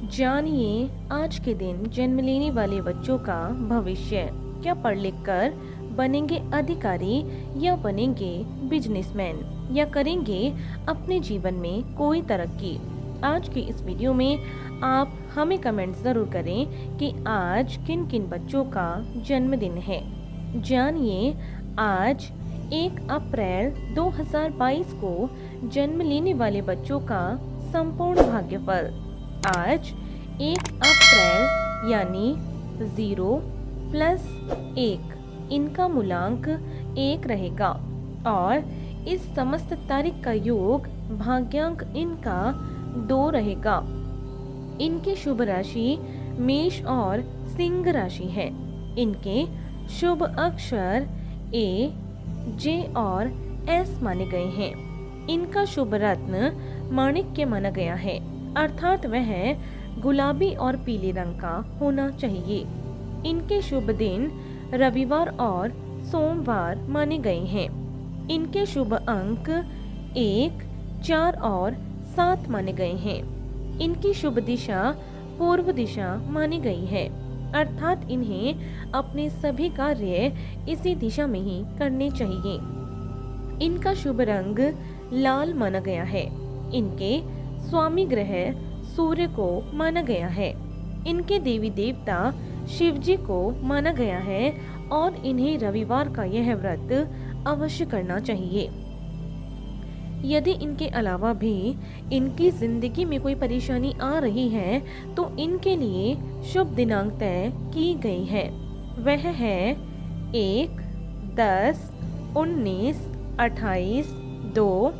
जानिए आज के दिन जन्म लेने वाले बच्चों का भविष्य। क्या पढ़ लिख कर बनेंगे अधिकारी या बनेंगे बिजनेसमैन या करेंगे अपने जीवन में कोई तरक्की। आज की इस वीडियो में आप हमें कमेंट जरूर करें कि आज किन किन बच्चों का जन्मदिन है। जानिए आज 1 अप्रैल 2022 को जन्म लेने वाले बच्चों का संपूर्ण भाग्यफल। आज 1 अप्रैल यानी 0 प्लस 1 इनका मूलांक 1 रहेगा और इस समस्त तारीख का योग भाग्यांक इनका 2 रहेगा। इनकी शुभ राशि मेष और सिंह राशि है। इनके शुभ अक्षर ए, जे और एस माने गए हैं। इनका शुभ रत्न माणिक्य माना गया है, अर्थात वह गुलाबी और पीले रंग का होना चाहिए। इनके शुभ दिन रविवार और सोमवार माने गए हैं। इनके शुभ अंक 1, 4 और 7 माने गए हैं। इनकी शुभ दिशा पूर्व दिशा मानी गई है, अर्थात इन्हें अपने सभी कार्य इसी दिशा में ही करने चाहिए। इनका शुभ रंग लाल माना गया है। इनके स्वामी ग्रह सूर्य को माना गया है। इनके देवी देवता शिव जी को माना गया है और इन्हें रविवार का यह व्रत अवश्य करना चाहिए। यदि इनके अलावा भी इनकी जिंदगी में कोई परेशानी आ रही है तो इनके लिए शुभ दिनांक तय की गई है। वह है 1, 10, 19, 28, 2,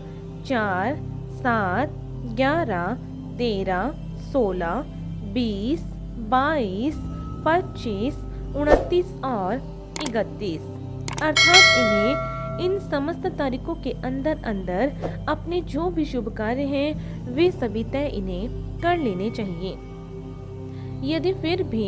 4, 7, 11, 13, 16, 20, 22, 25, 29 और 31, अर्थात इन्हें इन समस्त तारीखों के अंदर अंदर अपने जो भी शुभ कार्य हैं वे सभी तय इन्हें कर लेने चाहिए। यदि फिर भी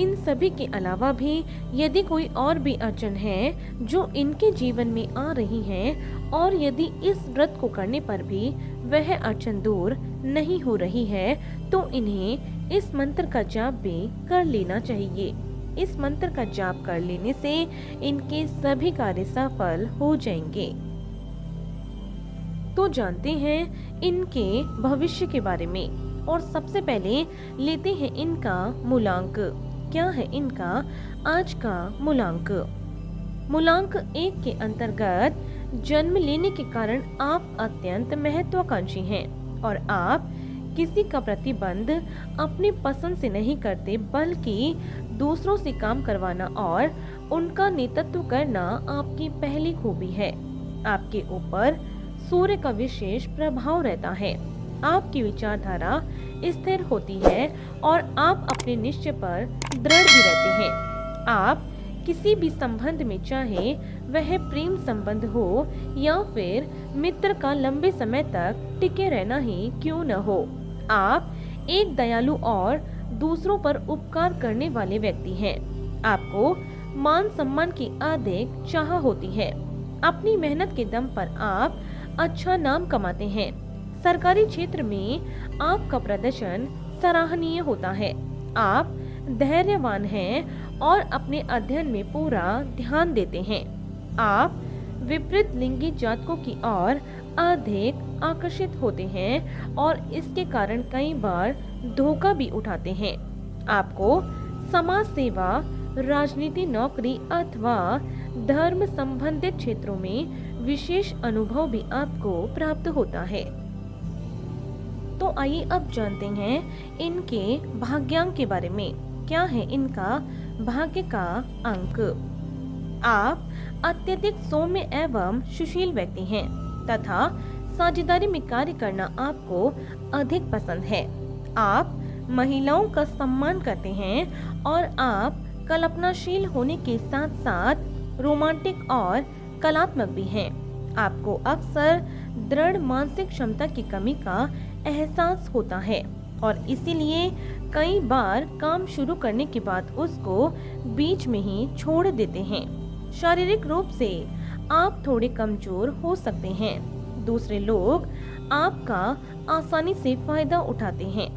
इन सभी के अलावा भी यदि कोई और भी अड़चन है जो इनके जीवन में आ रही है और यदि इस व्रत को करने पर भी वह अड़चन दूर नहीं हो रही है तो इन्हें इस मंत्र का जाप भी कर लेना चाहिए। इस मंत्र का जाप कर लेने से इनके सभी कार्य सफल हो जाएंगे। तो जानते हैं इनके भविष्य के बारे में और सबसे पहले लेते हैं इनका मूलांक। क्या है इनका आज का मूलांक? मूलांक 1 के अंतर्गत जन्म लेने के कारण आप अत्यंत महत्वाकांक्षी हैं और आप किसी का प्रतिबंध अपनी पसंद से नहीं करते बल्कि दूसरों से काम करवाना और उनका नेतृत्व करना आपकी पहली खूबी है। आपके ऊपर सूर्य का विशेष प्रभाव रहता है। आपकी विचारधारा स्थिर होती है और आप अपने निश्चय पर दृढ़ भी रहते हैं। आप किसी भी संबंध में चाहे वह प्रेम संबंध हो या फिर मित्र का लंबे समय तक टिके रहना ही क्यों न हो, आप एक दयालु और दूसरों पर उपकार करने वाले व्यक्ति हैं। आपको मान सम्मान की अधिक चाह होती है। अपनी मेहनत के दम पर आप अच्छा नाम कमाते हैं। सरकारी क्षेत्र में आपका प्रदर्शन सराहनीय होता है। आप धैर्यवान हैं और अपने अध्ययन में पूरा ध्यान देते हैं। आप विपरीत लिंगी जातकों की ओर अधिक आकर्षित होते हैं और इसके कारण कई बार धोखा भी उठाते हैं। आपको समाज सेवा, राजनीति, नौकरी अथवा धर्म संबंधित क्षेत्रों में विशेष अनुभव भी आपको प्राप्त होता है। तो आइए अब जानते हैं इनके भाग्यांक के बारे में। क्या है इनका भाग्य का अंक? आप अत्यधिक सौम्य एवं सुशील व्यक्ति हैं तथा साझेदारी में कार्य करना आपको अधिक पसंद है। आप महिलाओं का सम्मान करते हैं और आप कल्पनाशील होने के साथ साथ रोमांटिक और कलात्मक भी हैं। आपको अक्सर दृढ़ मानसिक क्षमता की कमी का एहसास होता है और इसीलिए कई बार काम शुरू करने के बाद उसको बीच में ही छोड़ देते हैं। शारीरिक रूप से आप थोड़े कमजोर हो सकते हैं। दूसरे लोग आपका आसानी से फायदा उठाते हैं।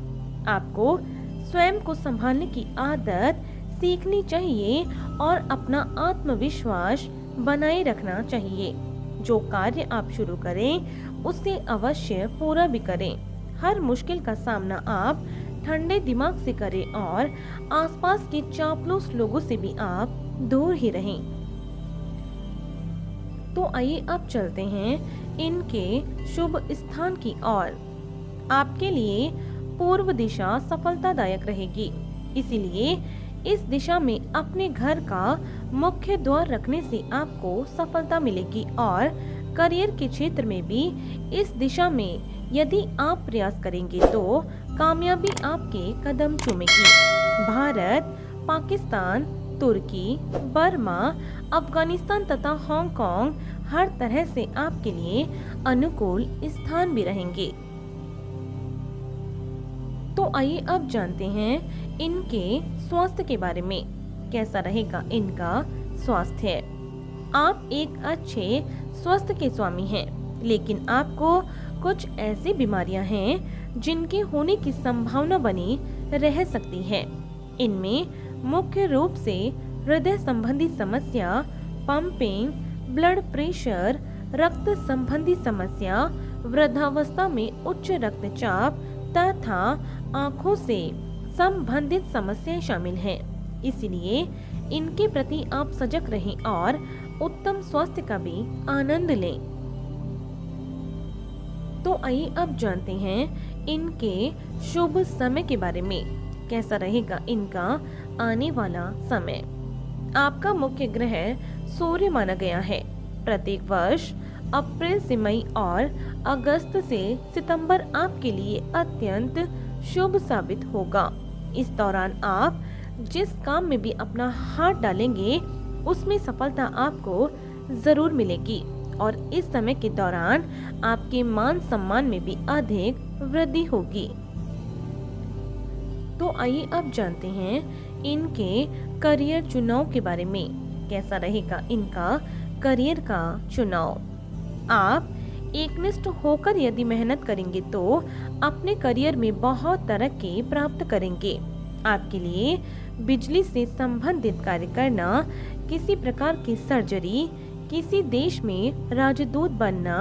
आपको स्वयं को संभालने की आदत सीखनी चाहिए और अपना आत्मविश्वास बनाए रखना चाहिए। जो कार्य आप शुरू करें उसे अवश्य पूरा भी करें। हर मुश्किल का सामना आप ठंडे दिमाग से करें और आसपास के चापलूस लोगों से भी आप दूर ही रहें। तो आइए अब चलते हैं इनके शुभ स्थान की ओर। आपके लिए पूर्व दिशा सफलतादायक रहेगी, इसीलिए इस दिशा में अपने घर का मुख्य द्वार रखने से आपको सफलता मिलेगी और करियर के क्षेत्र में भी इस दिशा में यदि आप प्रयास करेंगे तो कामयाबी आपके कदम चूमेगी। भारत, पाकिस्तान, तुर्की, बर्मा, अफगानिस्तान तथा हांगकांग हर तरह से आपके लिए अनुकूल स्थान भी रहेंगे। तो आइए अब जानते हैं इनके स्वास्थ्य के बारे में। कैसा रहेगा इनका स्वास्थ्य? आप एक अच्छे स्वास्थ्य के स्वामी हैं, लेकिन आपको कुछ ऐसी बीमारियां हैं जिनके होने की संभावना बनी रह सकती है। इनमें मुख्य रूप से हृदय संबंधी समस्या, पंपिंग, ब्लड प्रेशर, रक्त संबंधी समस्या, वृद्धावस्था में उच्च रक्तचाप तथा आँखों से संबंधित समस्याएं शामिल हैं। इसलिए इनके प्रति आप सजग रहें और उत्तम स्वास्थ्य का भी आनंद लें। तो आइए अब जानते हैं इनके शुभ समय के बारे में। कैसा रहेगा इनका आने वाला समय? आपका मुख्य ग्रह सूर्य माना गया है। प्रत्येक वर्ष अप्रैल से मई और अगस्त से सितंबर आपके लिए अत्यंत शुभ साबित होगा। इस दौरान आप जिस काम में भी अपना हाथ डालेंगे उसमें सफलता आपको जरूर मिलेगी और इस समय के दौरान आपके मान सम्मान में भी अधिक वृद्धि होगी। तो आइए अब जानते हैं इनके करियर चुनाव के बारे में। कैसा रहेगा इनका करियर का चुनाव? आप एकनिष्ठ होकर यदि मेहनत करेंगे तो अपने करियर में बहुत तरक्की प्राप्त करेंगे। आपके लिए बिजली से संबंधित कार्य करना, किसी प्रकार की सर्जरी, किसी देश में राजदूत बनना,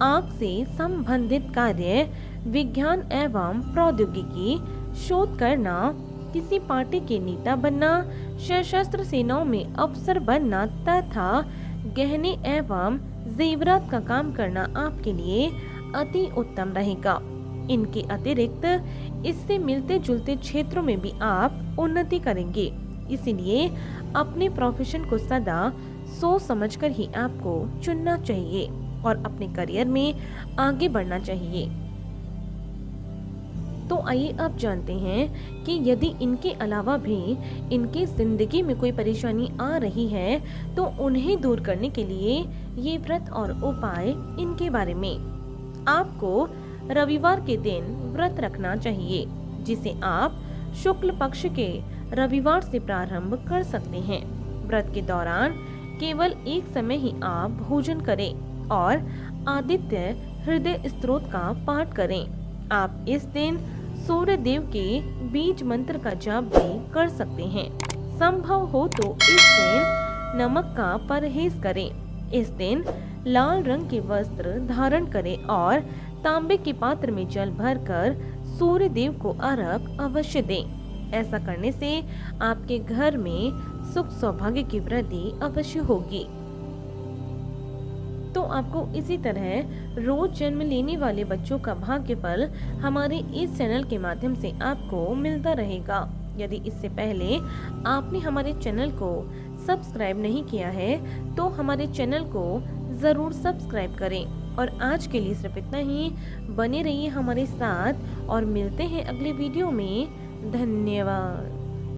आग से संबंधित कार्य, विज्ञान एवं प्रौद्योगिकी, शोध करना, किसी पार्टी के नेता बनना, सशस्त्र सेनाओं में अफसर बनना तथा गहने एवं जेवरात का काम करना आपके लिए अति उत्तम रहेगा। इनके अतिरिक्त इससे मिलते जुलते क्षेत्रों में भी आप उन्नति करेंगे। इसीलिए अपने प्रोफेशन को सदा सोच समझकर ही आपको चुनना चाहिए और अपने करियर में आगे बढ़ना चाहिए। तो आइए अब जानते हैं कि यदि इनके अलावा भी इनकी जिंदगी में कोई परेशानी आ रही है तो उन्हें दूर करने के लिए ये व्रत और उपाय इनके बारे में। आपको रविवार के दिन व्रत रखना चाहिए, जिसे आप शुक्ल पक्ष के रविवार से प्रारंभ कर सकते हैं। व्रत के दौरान केवल एक समय ही आप भोजन करें और आदित्य हृदय स्तोत्र का पाठ करें। आप इस दिन सूर्य देव के बीज मंत्र का जाप भी कर सकते हैं। संभव हो तो इस दिन नमक का परहेज करें। इस दिन लाल रंग के वस्त्र धारण करें और तांबे के पात्र में जल भरकर सूर्य देव को अर्घ अवश्य दें। ऐसा करने से आपके घर में सुख सौभाग्य की वृद्धि अवश्य होगी। तो आपको इसी तरह रोज जन्म लेने वाले बच्चों का भाग्यफल हमारे इस चैनल के माध्यम से आपको मिलता रहेगा। यदि इससे पहले आपने हमारे चैनल को सब्सक्राइब नहीं किया है तो हमारे चैनल को जरूर सब्सक्राइब करें। और आज के लिए सिर्फ इतना ही। बने रहिए हमारे साथ और मिलते हैं अगले वीडियो में। धन्यवाद।